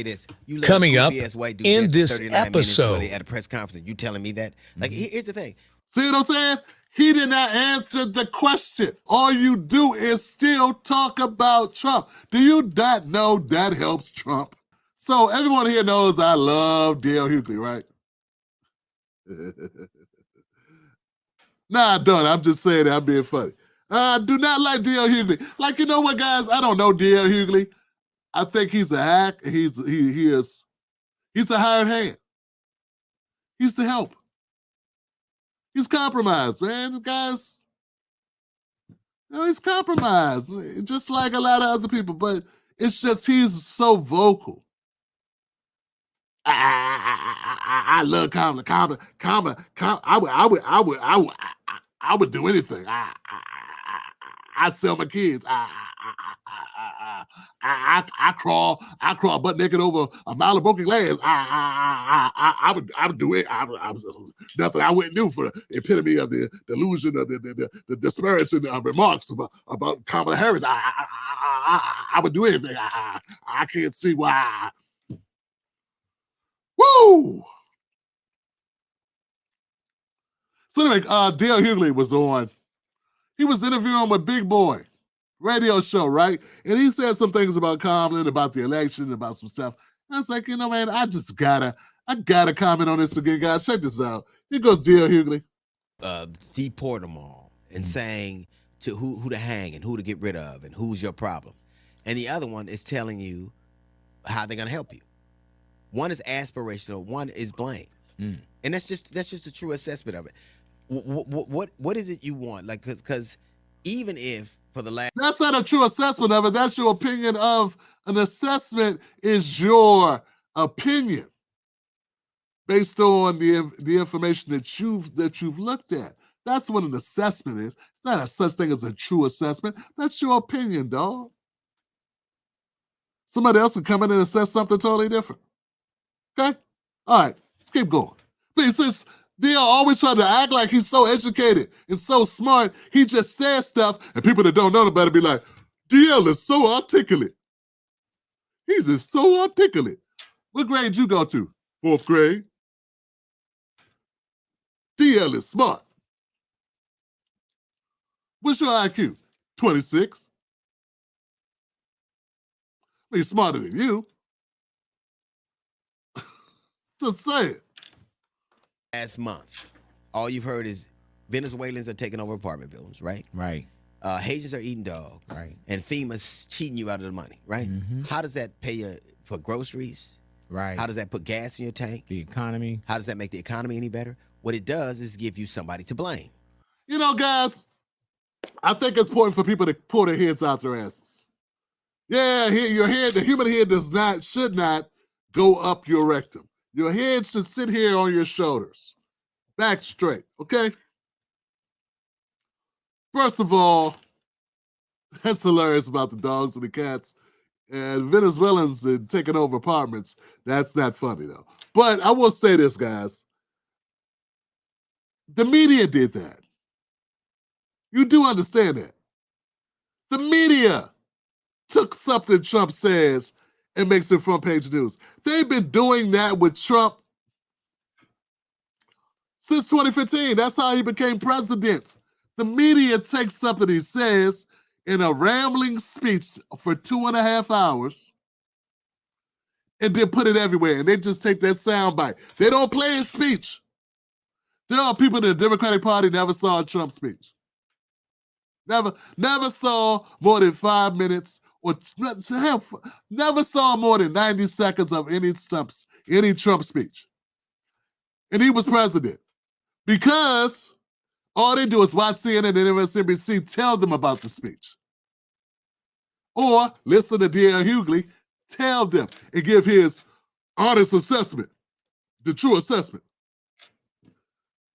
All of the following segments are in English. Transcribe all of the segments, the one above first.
It is. You let Coming a up goofy ass white dude in dance for this 39 minutes episode. at a press conference, and you telling me that? Like, here's the thing. See what I'm saying? He did not answer the question. All you do is still talk about Trump. Do you not know that helps Trump? So everyone here knows I love DL Hughley, right? Nah, I don't. I'm just saying that. I'm being funny. I do not like DL Hughley. Like, you know what, guys? I don't know DL Hughley. I think he's a hack. He's a hired hand. He's to help. He's compromised, man. The guy's, he's compromised, just like a lot of other people. But it's just he's so vocal. I love Kamala. I would do anything. I sell my kids. I crawl butt naked over a mile of broken glass. I would do it. Nothing I wouldn't do for the epitome of the delusion of the disparaging remarks about Kamala Harris. I would do anything. I can't see why. Woo! So anyway, DL Hughley was on. He was interviewing with Big Boy radio show, right? And he said some things about Kamala, about the election, about some stuff. And I was like, man, I gotta comment on this again, guys. Check this out. Here goes DL Hughley. Deport them all and saying to who to hang and who to get rid of and who's your problem. And the other one is telling you how they're gonna help you. One is aspirational, one is blame. And that's just a true assessment of it. What is it you want? Like, because even if for the last... That's not a true assessment of it. That's your opinion of an assessment is your opinion based on the information that you've looked at. That's what an assessment is. It's not a such thing as a true assessment. That's your opinion, dog. Somebody else can come in and assess something totally different. Okay? All right, let's keep going. But since DL always trying to act like he's so educated and so smart, he just says stuff, and people that don't know about it be like, DL is so articulate. He's just so articulate. What grade you go to? 4th grade. DL is smart. What's your IQ? 26. He's smarter than you. Just say it. Last month, all you've heard is Venezuelans are taking over apartment buildings, right? Right. Haitians are eating dogs. Right. And FEMA's cheating you out of the money, right? How does that pay you for groceries? Right. How does that put gas in your tank? The economy. How does that make the economy any better? What it does is give you somebody to blame. You know, guys, I think it's important for people to pull their heads out their asses. Yeah, your head, the human head should not go up your rectum. Your head should sit here on your shoulders. Back straight, okay? First of all, that's hilarious about the dogs and the cats and Venezuelans taking over apartments. That's not funny, though. But I will say this, guys. The media did that. You do understand that. The media took something Trump says and makes it front page news. They've been doing that with Trump since 2015. That's how he became president. The media takes something he says in a rambling speech for 2.5 hours and then put it everywhere. And they just take that sound bite. They don't play his speech. There are people in the Democratic Party never saw a Trump speech. Never saw more than 5 minutes or never saw more than 90 seconds of any Trump speech. And he was president. Because all they do is watch CNN and MSNBC tell them about the speech. Or listen to DL Hughley tell them and give his honest assessment, the true assessment.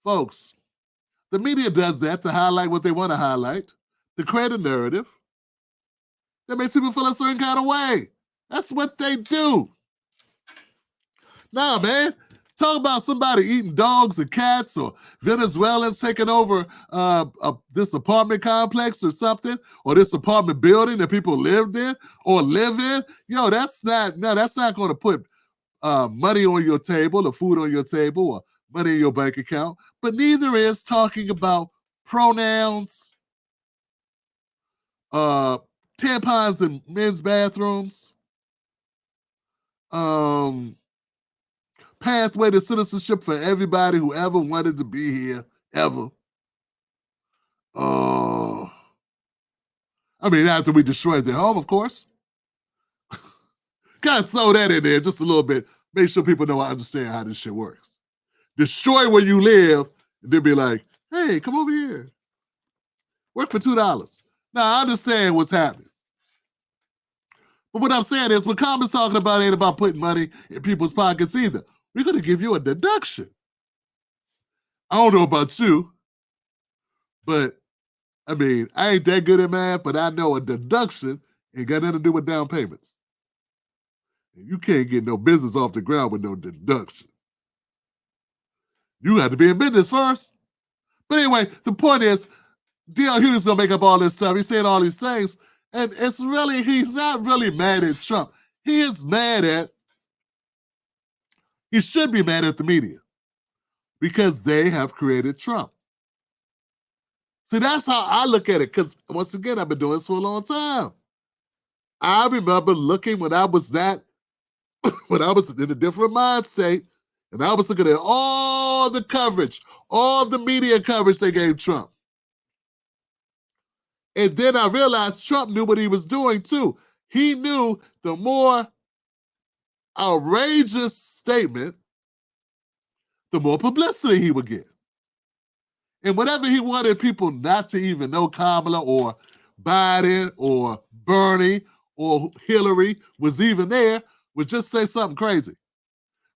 Folks, the media does that to highlight what they want to highlight, to create a narrative that makes people feel a certain kind of way. That's what they do. Nah, man, Talk about somebody eating dogs and cats, or Venezuelans taking over this apartment complex or something, or this apartment building that people lived in or live in. Yo, that's not going to put money on your table or food on your table or money in your bank account. But neither is talking about pronouns, tampons in men's bathrooms, pathway to citizenship for everybody who ever wanted to be here, ever. I mean, after we destroyed their home, of course. Kind of throw that in there just a little bit. Make sure people know I understand how this shit works. Destroy where you live, and then be like, hey, come over here. Work for $2. Now, I understand what's happening. But what I'm saying is, what Commons talking about ain't about putting money in people's pockets either. We're going to give you a deduction. I don't know about you, but I mean, I ain't that good at math, but I know a deduction ain't got nothing to do with down payments. You can't get no business off the ground with no deduction. You have to be in business first. But anyway, the point is, DL Hughley's going to make up all this stuff. He's saying all these things, and it's really, he's not really mad at Trump. He is mad at, he should be mad at the media because they have created Trump. See, that's how I look at it, because once again, I've been doing this for a long time. I remember looking when I was when I was in a different mind state, and I was looking at all the coverage, all the media coverage they gave Trump. And then I realized Trump knew what he was doing too. He knew the more outrageous statement, the more publicity he would get. And whatever he wanted people not to even know Kamala or Biden or Bernie or Hillary was even there, would just say something crazy.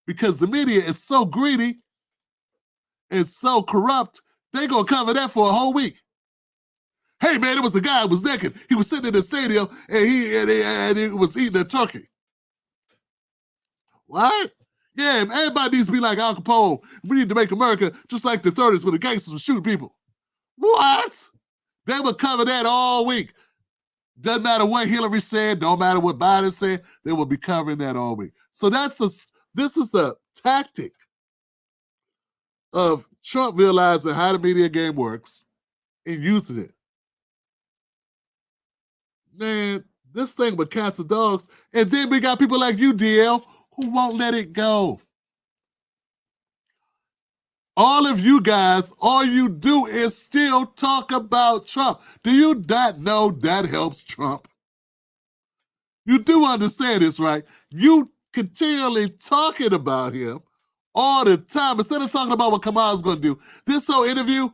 Because the media is so greedy and so corrupt, they're going to cover that for a whole week. Hey, man, it was a guy who was naked. He was sitting in the stadium and he was eating a turkey. What? Yeah, everybody needs to be like Al Capone. We need to make America just like the 30s when the gangsters would shoot people. What? They would cover that all week. Doesn't matter what Hillary said, don't matter what Biden said, they will be covering that all week. So this is a tactic of Trump realizing how the media game works and using it. Man, this thing with cats and dogs. And then we got people like you, DL, who won't let it go. All of you guys, all you do is still talk about Trump. Do you not know that helps Trump? You do understand this, right? You continually talking about him all the time instead of talking about what Kamala's going to do. This whole interview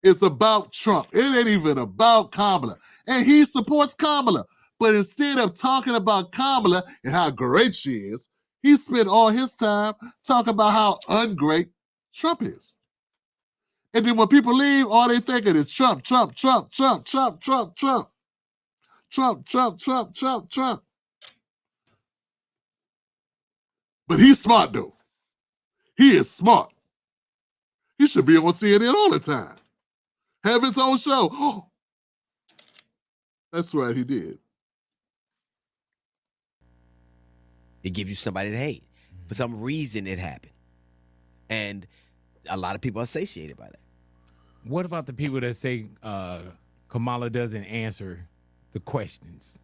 is about Trump. It ain't even about Kamala. And he supports Kamala. But instead of talking about Kamala and how great she is, he spent all his time talking about how ungreat Trump is. And then when people leave, all they thinking is Trump, Trump, Trump, Trump, Trump, Trump, Trump. Trump, Trump, Trump, Trump, Trump. But he's smart, though. He is smart. He should be on CNN all the time. Have his own show. Oh, that's right, he did. It gives you somebody to hate. For some reason, it happened. And a lot of people are satiated by that. What about the people that say Kamala doesn't answer the questions?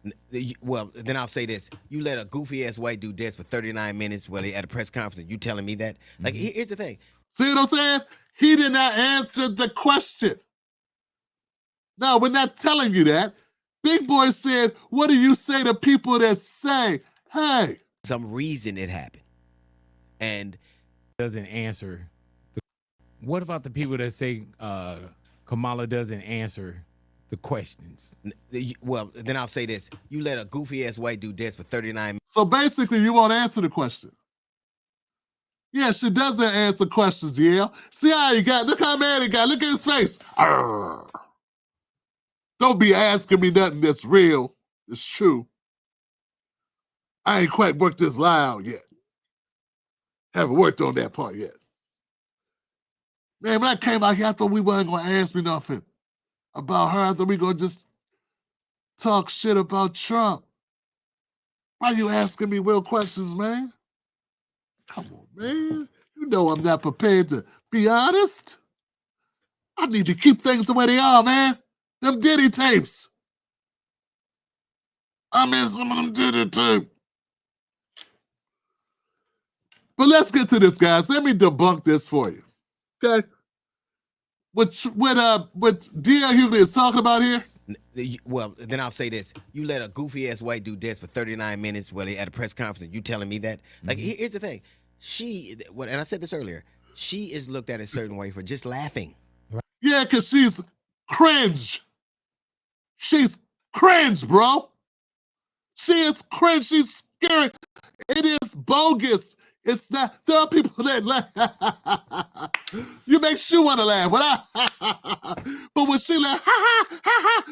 Well, then I'll say this. You let a goofy-ass white dude dance for 39 minutes while they at a press conference and you telling me that? Like, here's the thing. See what I'm saying? He did not answer the question. No, we're not telling you that. Big Boy said, what do you say to people that say, hey? For some reason, it happened. And doesn't answer. What about the people that say Kamala doesn't answer the questions? Well, then I'll say this. You let a goofy-ass white dude dance for 39 minutes. So basically, you won't answer the question. Yeah, she doesn't answer questions, yeah. See how he got, look how mad he got. Look at his face. Arrgh. Don't be asking me nothing that's real. It's true. I ain't quite worked this lie out yet. Haven't worked on that part yet. Man, when I came out here, I thought we weren't going to ask me nothing about her. I thought we going to just talk shit about Trump. Why you asking me real questions, man? Come on, man. You know I'm not prepared to be honest. I need to keep things the way they are, man. Them Diddy tapes. I'm in some of them Diddy tapes. But let's get to this, guys. Let me debunk this for you. Okay? What DL Hughley is talking about here? Well, then I'll say this. You let a goofy-ass white dude dance for 39 minutes while they at a press conference and you telling me that? Like, here's the thing. And I said this earlier, she is looked at a certain way for just laughing. Yeah, because she's cringe. She's cringe, bro. She is cringe. She's scary. It is bogus. It's not. There are people that laugh. You make sure want to laugh. But when she laugh,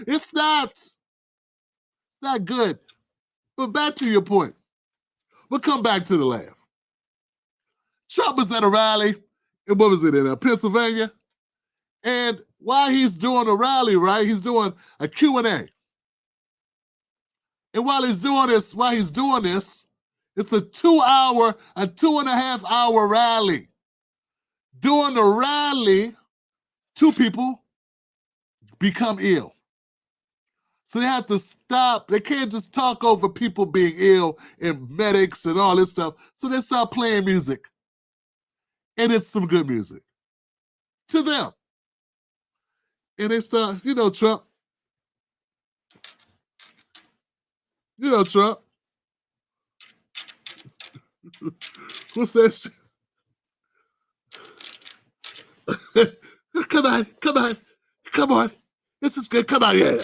it's not. It's not good. But back to your point. We'll come back to the laugh. Trump was at a rally. And what was it in Pennsylvania? And while he's doing a rally, right, he's doing a Q&A. And while he's doing this, it's a 2.5 hour rally. During the rally, 2 people become ill. So they have to stop. They can't just talk over people being ill and medics and all this stuff. So they start playing music. And it's some good music. To them. And they start, Trump. Trump. What's that shit? Come on. This is good. Come on, yeah.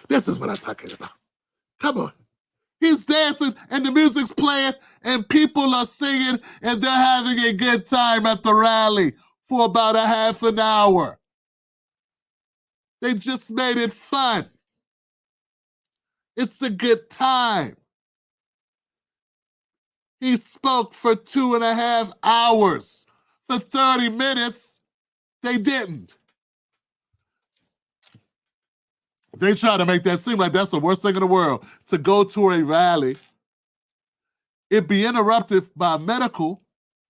This is what I'm talking about. Come on. He's dancing and the music's playing and people are singing and they're having a good time at the rally for about a half an hour. They just made it fun. It's a good time. He spoke for 2.5 hours. For 30 minutes, they didn't. They try to make that seem like that's the worst thing in the world, to go to a rally, it be interrupted by medical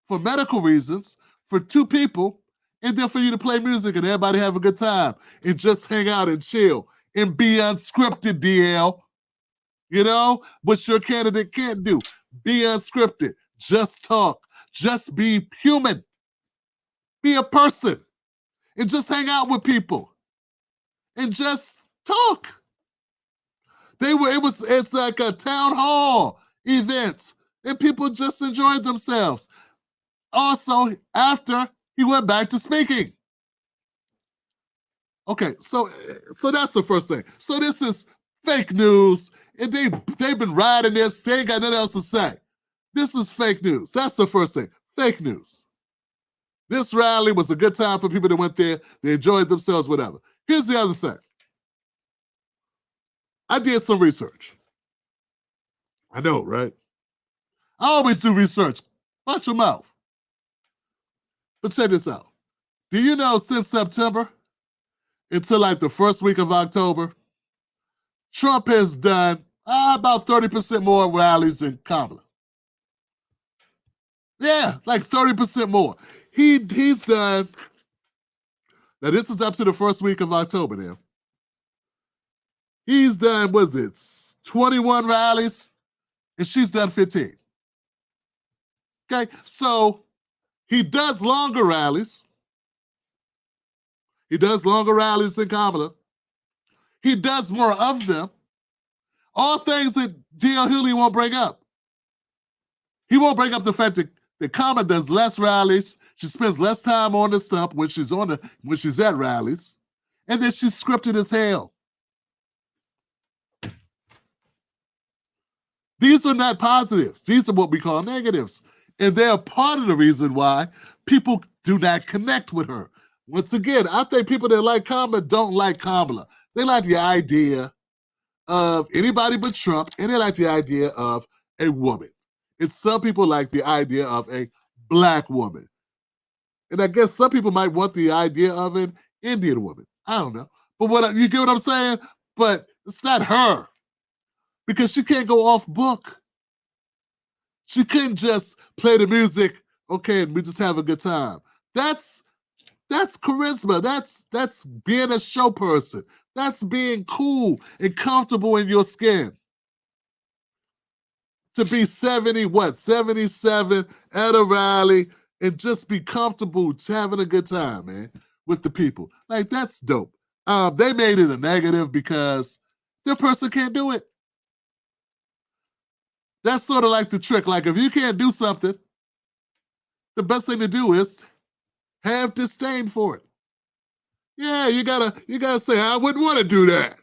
reasons, for 2 people, and then for you to play music and everybody have a good time and just hang out and chill and be unscripted, DL. What your candidate can't do. Be unscripted. Just talk. Just be human. Be a person. And just hang out with people. And just talk. It's like a town hall event. And people just enjoyed themselves. Also, after he went back to speaking. Okay, so that's the first thing. So this is fake news. And they've been riding this. They ain't got nothing else to say. This is fake news. That's the first thing. Fake news. This rally was a good time for people that went there. They enjoyed themselves, whatever. Here's the other thing. I did some research. I know, right? I always do research. Watch your mouth. But check this out. Do you know since September until like the first week of October, Trump has done about 30% more rallies than Kamala. Yeah, like 30% more. He's done, now this is up to the first week of October now. He's done, 21 rallies, and she's done 15. Okay, so he does longer rallies. He does longer rallies than Kamala. He does more of them. All things that DL Hughley won't bring up. He won't bring up the fact that Kamala does less rallies. She spends less time on the stump when she's at rallies. And then she's scripted as hell. These are not positives. These are what we call negatives. And they're part of the reason why people do not connect with her. Once again, I think people that like Kamala don't like Kamala. They like the idea of anybody but Trump, and they like the idea of a woman. And some people like the idea of a black woman. And I guess some people might want the idea of an Indian woman. I don't know. But what you get what I'm saying? But it's not her. Because she can't go off book. She couldn't just play the music, okay, and we just have a good time. That's charisma. That's being a show person. That's being cool and comfortable in your skin. To be 77 at a rally and just be comfortable having a good time, man, with the people. Like, that's dope. They made it a negative because their person can't do it. That's sort of like the trick. Like, if you can't do something, the best thing to do is have disdain for it. Yeah, you gotta say, I wouldn't want to do that.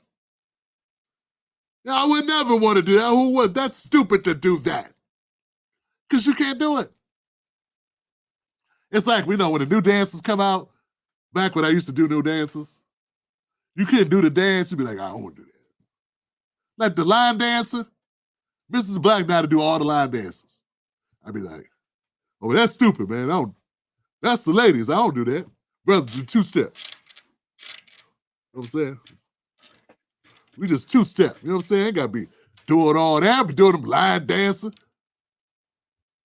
I would never want to do that. Who would? That's stupid to do that. Because you can't do it. It's like, we know when the new dances come out, back when I used to do new dances, you couldn't do the dance, you'd be like, I don't want to do that. Like the line dancer, Mrs. Black now to do all the line dances. I'd be like, oh, that's stupid, man. That's the ladies. I don't do that. Brothers do two-step. You know what I'm saying? We just two-step. You know what I'm saying? Ain't got to be doing all that. Be doing them line dancing.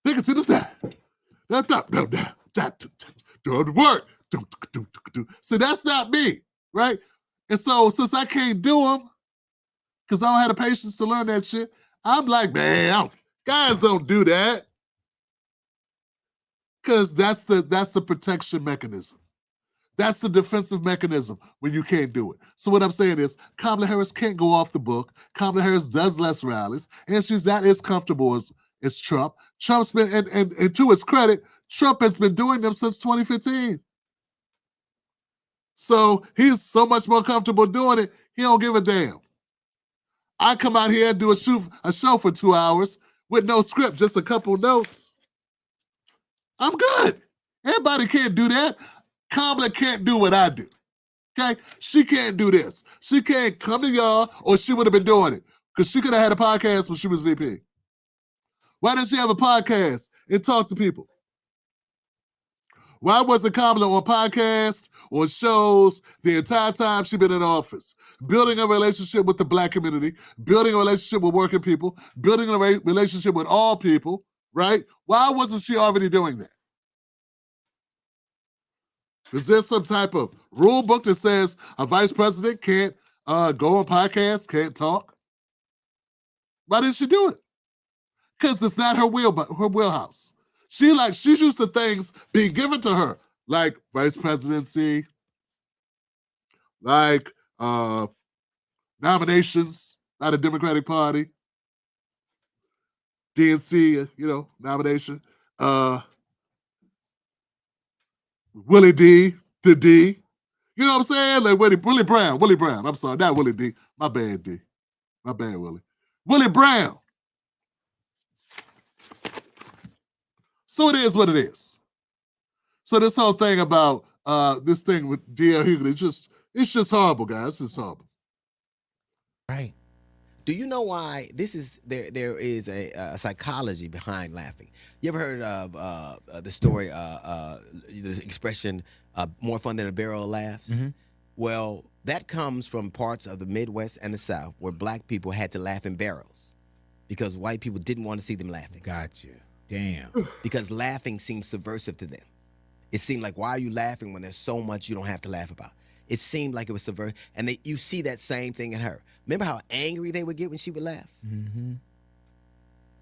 Take it to the side. Do the work. See, that's not me, right? And so, since I can't do them, because I don't have the patience to learn that shit, I'm like, man, guys don't do that. Because that's the protection mechanism. That's the defensive mechanism when you can't do it. So what I'm saying is, Kamala Harris can't go off the book. Kamala Harris does less rallies, and she's not as comfortable as Trump. Trump's been, and to his credit, Trump has been doing them since 2015. So he's so much more comfortable doing it, he don't give a damn. I come out here and do a show for 2 hours with no script, just a couple notes. I'm good. Everybody can't do that. Kamala can't do what I do. Okay? She can't do this. She can't come to y'all, or she would have been doing it. Because she could have had a podcast when she was VP. Why didn't she have a podcast and talk to people? Why wasn't Kamala on podcasts or shows the entire time she's been in office? Building a relationship with the black community, building a relationship with working people, building a relationship with all people, right? Why wasn't she already doing that? Is there some type of rule book that says a vice president can't go on podcasts, can't talk? Why didn't she do it? Because it's not her wheelhouse. She's used to things being given to her, like vice presidency, like nominations by the Democratic Party, DNC, nomination, Willie D, the D. You know what I'm saying? Like Willie Brown. I'm sorry, not Willie D. My bad, D. My bad, Willie. Willie Brown. So it is what it is. So this whole thing about this thing with DL Hughley, it's just horrible, guys. It's horrible. Right. Do you know why there is a psychology behind laughing? You ever heard of the story, the expression, more fun than a barrel of laughs? Mm-hmm. Well, that comes from parts of the Midwest and the South where black people had to laugh in barrels because white people didn't want to see them laughing. Gotcha. Damn. Because laughing seemed subversive to them. It seemed like, why are you laughing when there's so much you don't have to laugh about? It seemed like it was subversive. And you see that same thing in her. Remember how angry they would get when she would laugh? Mm-hmm.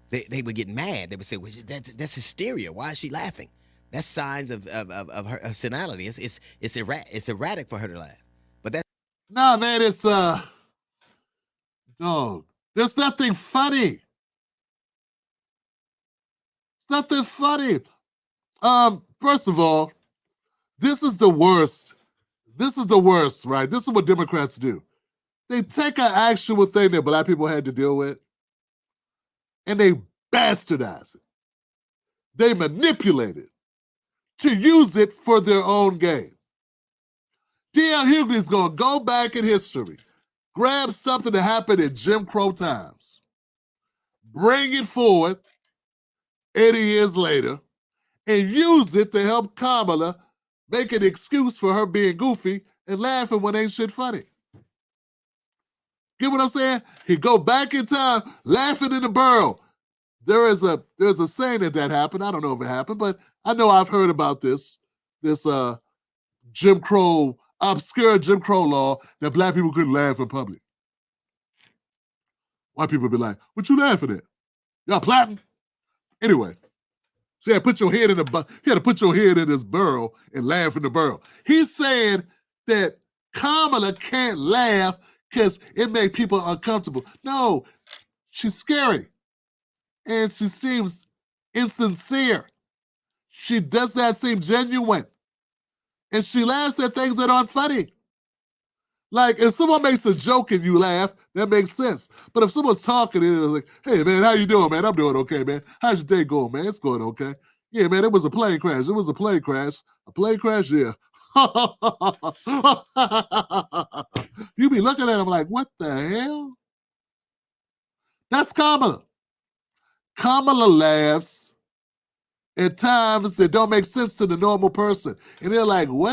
They would get mad. They would say, well, that's hysteria. Why is she laughing? That's signs of her senility. It's erratic for her to laugh. But that's... No, man, it's, dog, there's nothing funny. Nothing funny. First of all, this is the worst. This is the worst, right? This is what Democrats do. They take an actual thing that black people had to deal with, and they bastardize it. They manipulate it to use it for their own gain. DL Hughley is going to go back in history, grab something that happened in Jim Crow times, bring it forward 80 years later, and use it to help Kamala make an excuse for her being goofy and laughing when ain't shit funny. Get what I'm saying? He go back in time, laughing in the barrel. There's a saying that happened. I don't know if it happened, but I know I've heard about this Jim Crow, obscure Jim Crow law that black people couldn't laugh in public. White people be like, "What you laughing at? Y'all plotting?" Anyway, so you had to put your head in this barrel and laugh in the barrel. He's saying that Kamala can't laugh because it made people uncomfortable. No, she's scary. And she seems insincere. She does not seem genuine. And she laughs at things that aren't funny. Like, if someone makes a joke and you laugh, that makes sense. But if someone's talking and it's like, "Hey, man, how you doing, man? I'm doing okay, man. How's your day going, man? It's going okay. Yeah, man, it was a plane crash. It was a plane crash. A plane crash? Yeah." You be looking at him like, what the hell? That's Kamala. Kamala laughs at times that don't make sense to the normal person. And they're like, why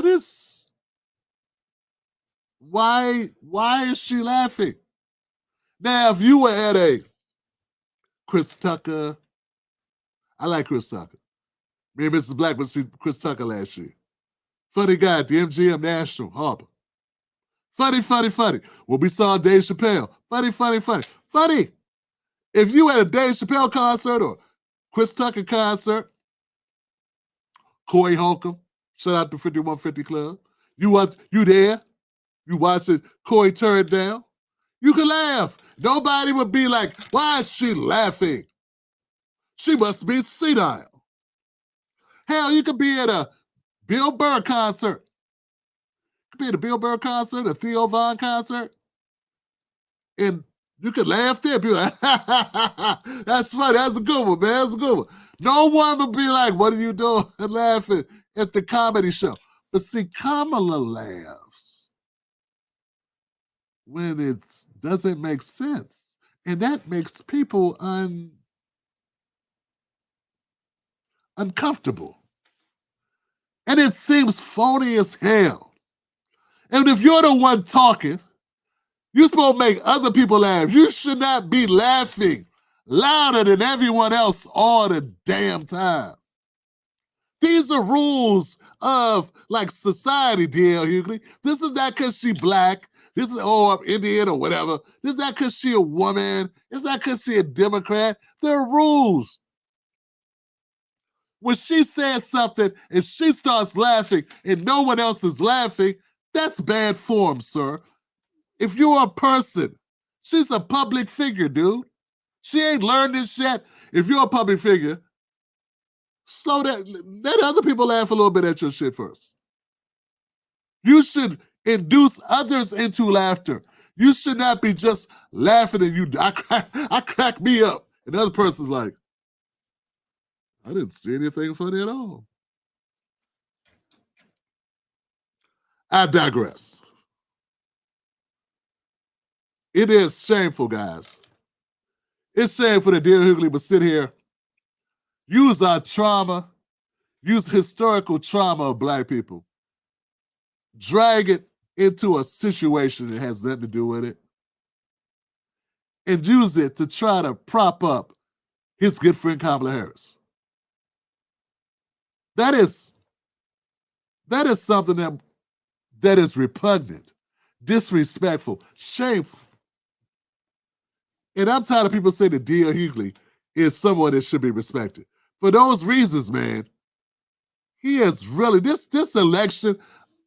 is she laughing? Now, if you were at a Chris Tucker, I like Chris Tucker. Me and Mrs. Black went to see Chris Tucker last year. Funny guy at the MGM National, Harbor. Funny. When we saw Dave Chappelle, funny. If you at a Dave Chappelle concert or Chris Tucker concert, Corey Holcomb, shout out to 5150 Club, you there, you watching Corey turn it down, you can laugh. Nobody would be like, "Why is she laughing? She must be senile." Hell, you could be at a Bill Burr concert. You could be at a Bill Burr concert, a Theo Von concert, and you could laugh there. Be like, "That's funny. That's a good one, man. That's a good one." No one would be like, "What are you doing?" and laughing at the comedy show. But see, Kamala laughs when it doesn't make sense. And that makes people uncomfortable. And it seems phony as hell. And if you're the one talking, you're supposed to make other people laugh. You should not be laughing louder than everyone else all the damn time. These are rules of like society, DL Hughley. This is not because she black. This is, I'm Indian or whatever. This is not because she a woman. It's not because she a Democrat. There are rules. When she says something and she starts laughing and no one else is laughing, that's bad form, sir. If you're a person, she's a public figure, dude. She ain't learned this yet. If you're a public figure, slow down. Let other people laugh a little bit at your shit first. You should induce others into laughter. You should not be just laughing and I crack me up. And the other person's like, "I didn't see anything funny at all." I digress. It is shameful, guys. It's shameful that DL Hughley would sit here, use our trauma, use historical trauma of black people, drag it into a situation that has nothing to do with it, and use it to try to prop up his good friend Kamala Harris. That is something that is repugnant, disrespectful, shameful. And I'm tired of people saying that DL Hughley is someone that should be respected. For those reasons, man, he is really, this election,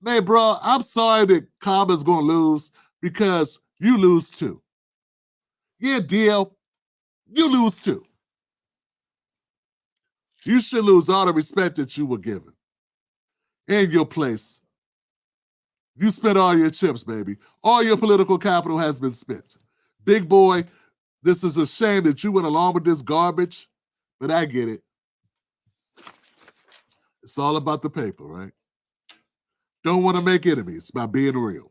man, bro, I'm sorry that Kamala's going to lose because you lose too. Yeah, DL, you lose too. You should lose all the respect that you were given and your place. You spent all your chips, baby. All your political capital has been spent. Big boy, this is a shame that you went along with this garbage, but I get it. It's all about the paper, right? Don't want to make enemies by being real.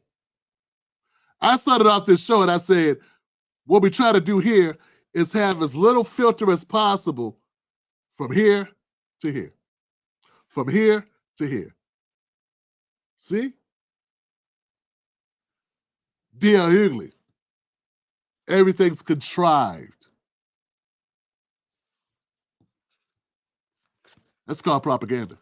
I started off this show and I said, what we try to do here is have as little filter as possible from here to here. from here to here. See? DL Hughley. Everything's contrived. That's called propaganda.